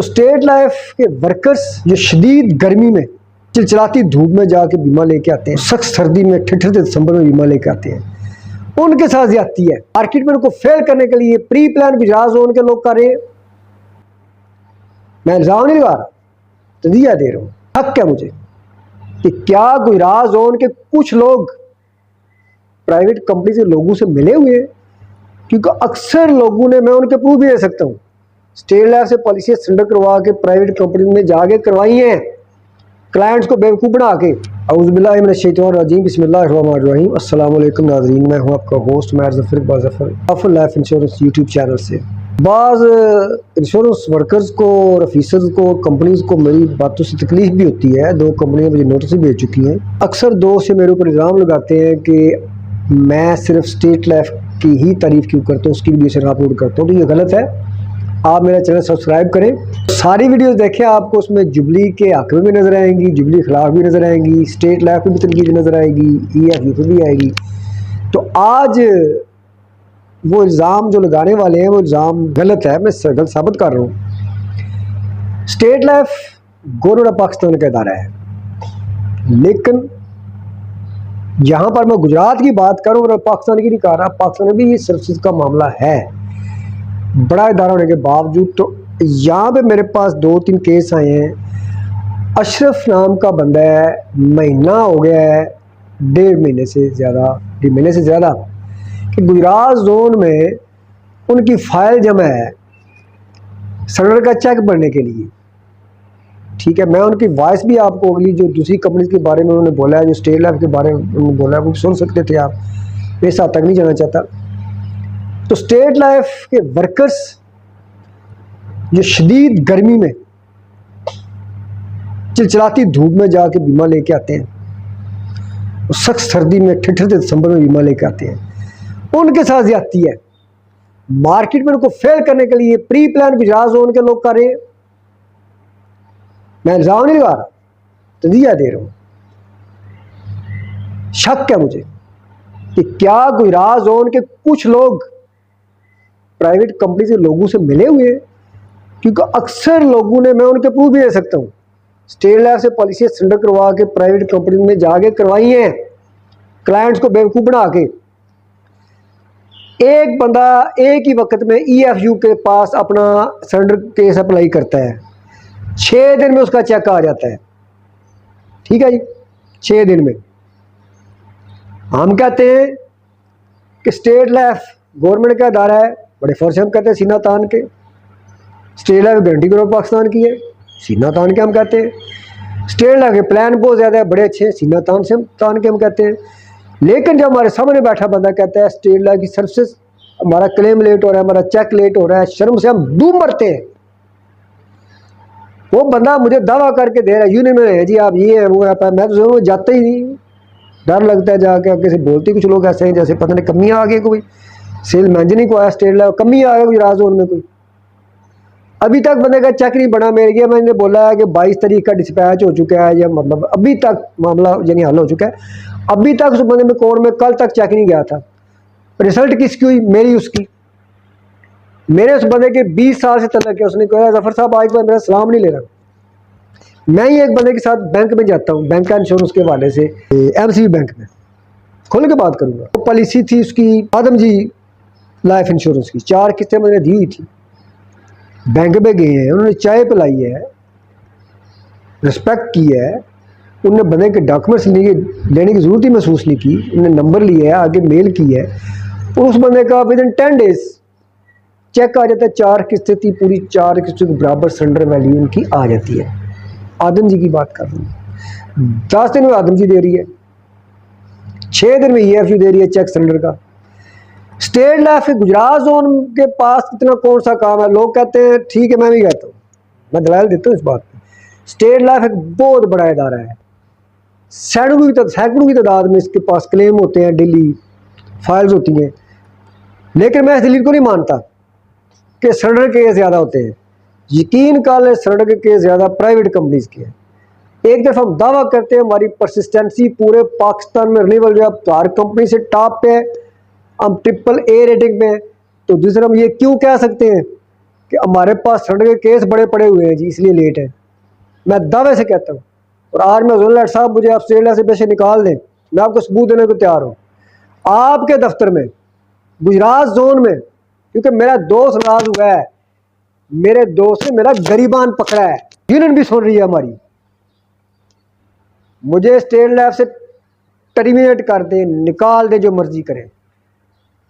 तो state life के workers जो शदीद गर्मी में चिलचिलाती धूप में जाके बीमा लेके आते हैं, सख्त सर्दी में ठिठुरते दिसंबर में बीमा लेके आते हैं, उनके साथ ज्यादती है। मार्केट में उनको फेल करने के लिए प्री प्लान गुजरात जोन के लोग कर रहे हैं। मैं इल्जाम नहीं लगा रहा, तजिया दे रहा हूँ। हक है मुझे कि क्या गुजरात जोन के कुछ लोग प्राइवेट कंपनी से लोगों से मिले हुए हैं, क्योंकि अक्सर लोगों ने, मैं उनके प्रूफ भी दे सकता हूँ, स्टेट लाइफ से पॉलिसी सरेंडर करवा के प्राइवेट कंपनी में जाके करवाई हैं, क्लाइंट्स को बेवकूफ़ बना के। औज़ुबिल्लाहि मिनश्शैतानिर्रजीम, बिस्मिल्लाहिर्रहमानिर्रहीम। अस्सलाम वालेकुम नाज़रीन, मैं हूँ आपका होस्ट मैं Zafar Iqbal Zafar offer life insurance YouTube channel से। बाज़ इंश्योरेंस वर्कर्स को और ऑफिसर्स को, कंपनीज़ को मेरी बातों से तकलीफ भी होती है। 2 कंपनियाँ मुझे नोटिस भेज चुकी हैं। अक्सर दोस्त से मेरे ऊपर इल्ज़ाम लगाते हैं कि मैं सिर्फ स्टेट लाइफ की ही तारीफ़ क्यों करता हूँ, उसकी वीडियो से अपलोड करता हूँ। तो ये गलत है। आप मेरा चैनल सब्सक्राइब करें, सारी वीडियोस देखें, आपको उसमें जुबली के हक़ में भी नज़र आएंगी, जुबली के खिलाफ भी नज़र आएंगी, स्टेट लाइफ में भी तनकीद नज़र आएगी, EFU पे भी आएगी। तो आज वो इल्ज़ाम जो लगाने वाले हैं वो इल्ज़ाम गलत है, मैं गलत साबित कर रहा हूँ। State life government of Pakistan का इदारा है, लेकिन यहाँ पर मैं गुजरात की बात करूँ और पाकिस्तान की नहीं कर रहा, पाकिस्तान में भी ये सर्विस का मामला है, बड़ा इदारा होने के बावजूद। तो यहाँ पे मेरे पास 2-3 केस आए हैं। अशरफ नाम का बंदा है, महीना हो गया है, 1.5 महीने से ज़्यादा कि गुजरात जोन में उनकी फाइल जमा है सरेंडर का चेक भरने के लिए। ठीक है, मैं उनकी वॉइस भी आपको अगली जो दूसरी कंपनी के बारे में उन्होंने बोला है, जो स्टेट लाइफ के बारे में उन्होंने बोला है, वो सुन सकते थे आप। मैं इस हद तक नहीं जाना चाहता। तो स्टेट लाइफ के वर्कर्स जो शदीद गर्मी में चिलचिलाती धूप में जाके बीमा लेके आते हैं, सख्त सर्दी में ठिठुरते दिसंबर में बीमा लेके आते हैं, उनके साथ ज्यादती है। मार्केट में उनको फेल करने के लिए प्री प्लान गुजरात जोन के लोग कर रहे हैं। मैं इल्जाम नहीं लगा रहा, तजिया दे रहा हूँ। शक है मुझे कि क्या गुजरात जोन के कुछ लोग प्राइवेट कंपनी से लोगों से मिले हुए हैं, क्योंकि अक्सर लोगों ने, मैं उनके प्रूफ भी दे सकता हूँ, स्टेट लाइफ से पॉलिसी सरेंडर करवा के प्राइवेट कंपनी में जाके करवाई हैं, क्लाइंट्स को बेवकूफ़ बना के। एक बंदा एक ही वक्त में EFU के पास अपना सरेंडर केस अप्लाई करता है, 6 दिन में उसका चेक आ जाता है। ठीक है जी, 6 दिन में। हम कहते हैं कि स्टेट लाइफ गवर्नमेंट का इदारा है, बड़े फौज से हम कहते हैं सीना तान के। State life guarantee group Pakistan की है, सीना तान के हम कहते हैं। स्टेट लाइफ के प्लान बहुत ज़्यादा है, बड़े अच्छे, सीना तान के हम कहते हैं। लेकिन जब हमारे सामने बैठा बंदा कहता है स्टेट लाइफ की सर्विसेज, हमारा क्लेम लेट हो रहा है, हमारा चेक लेट हो रहा है, शर्म से हम डूब मरते हैं। वो बंदा मुझे दावा करके दे रहा है यूनियन में है जी, आप ये है वो है, मैं तो जरूर जाता ही नहीं, डर लगता है जाके। किसी बोलते कुछ लोग ऐसे हैं जैसे पता नहीं कमियाँ आ गई, कोई सेल मैनेजर को आया स्टेट लाइफ कमी आ गया गुजरात जोन में कोई। अभी तक बंदे का चेक नहीं बना मेरे गया। मैंने बोला है कि 22 तारीख का डिस्पैच हो चुका है, या मतलब अभी तक मामला यानी हल हो चुका है, अभी तक उस बंदे में कोर्ट में कल तक चेक नहीं गया था। रिजल्ट किसकी हुई? मेरी, उसकी। मेरे उस बंदे के 20 साल से तलक है। उसने कहा जफर साहब आज मेरा सलाम नहीं ले रहा। मैं ही एक बंदे के साथ बैंक में जाता हूँ, बैंक का इंश्योरेंस के हवाले से, MCB बैंक में, खोल के बात करूँगा। तो पॉलिसी थी उसकी आदम जी लाइफ इंश्योरेंस की, 4 किस्तें मैंने दी हुई थी। बैंक में गए हैं, उन्होंने चाय पिलाई है, रिस्पेक्ट की है, उन्होंने बंदे के डॉक्यूमेंट्स लेने की ज़रूरत ही महसूस नहीं की, उन्होंने नंबर लिया है, आगे मेल की है, और उस बंदे का विद इन 10 डेज चेक आ जाता है। 4 किस्तें थी, पूरी 4 किस्तों के बराबर सरेंडर वैल्यू उनकी आ जाती है। आदम जी की बात कर रही हूँ। 10 दिन में आदम जी दे रही है, 6 दिन में EFU दे रही है चेक सरेंडर का। स्टेट लाइफ के गुजरात जोन के पास इतना कौन सा काम है? लोग कहते हैं, ठीक है, मैं भी कहता हूँ, मैं दलाल देता हूँ इस बात पे। स्टेट लाइफ एक बहुत बड़ा इदारा है, सैकड़ों की तादाद में इसके पास क्लेम होते हैं, डेली फाइल्स होती हैं। लेकिन मैं इस दलील को नहीं मानता कि सरेंडर केस ज़्यादा होते हैं। यकीन कर लें, सरेंडर के केस ज़्यादा प्राइवेट कंपनीज के हैं। एक तरफ हम दावा करते हैं हमारी परसिस्टेंसी पूरे पाकिस्तान में रिन्यूएबल जो हर कंपनी से टॉप पे, हम AAA रेटिंग में, तो दूसरा हम ये क्यों कह सकते हैं कि हमारे पास सड़क के केस बड़े पड़े हुए हैं जी, इसलिए लेट है। मैं दावे से कहता हूँ, और आज मैं जोनल हेड साहब मुझे आप स्टेट से बेशक निकाल दें, मैं आपको सबूत देने को तैयार हूँ। आपके दफ्तर में गुजरात जोन में, क्योंकि मेरा दोस्त नाराज हुआ है, मेरे दोस्त ने मेरा गरीबान पकड़ा है, यूनियन भी सुन रही है हमारी, मुझे स्टेट लेवल से टर्मिनेट कर दे, निकाल दे, जो मर्जी करें,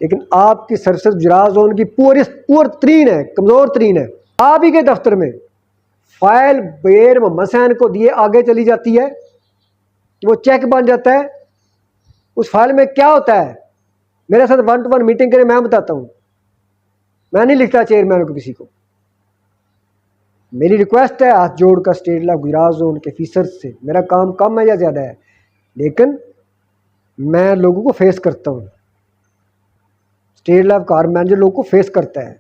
लेकिन आपकी सर्विस गुजरात जोन की पुअर तरीन है, कमजोर तरीन है। आप ही के दफ्तर में फाइल बेर मोहम्मद सैन को दिए आगे चली जाती है, वो चेक बन जाता है। उस फाइल में क्या होता है, मेरे साथ 1 to 1 मीटिंग करें, मैं बताता हूं। मैं नहीं लिखता चेयरमैन को किसी को। मेरी रिक्वेस्ट है हाथ जोड़कर स्टेट लेवल गुजरात जोन के ऑफिसर से, मेरा काम कम है या ज़्यादा है, लेकिन मैं लोगों को फेस करता हूँ। स्टेट लेवल कार मैनेजर लोगों को फेस करता है,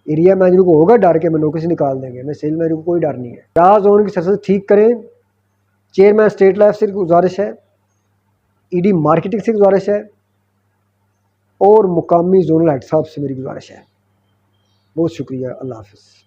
एरिया मैनेजर को होगा डर के मैं नौकरी से निकाल देंगे, मैं सेल मैनेजर को कोई डर नहीं है। गुजरात जोन की सर्विस ठीक करें। चेयरमैन स्टेट लेवल से गुजारिश है, ईडी मार्केटिंग से गुजारिश है, और मुकामी जोनल हेड साहब से मेरी गुजारिश है। बहुत शुक्रिया, अल्लाह हाफिज़।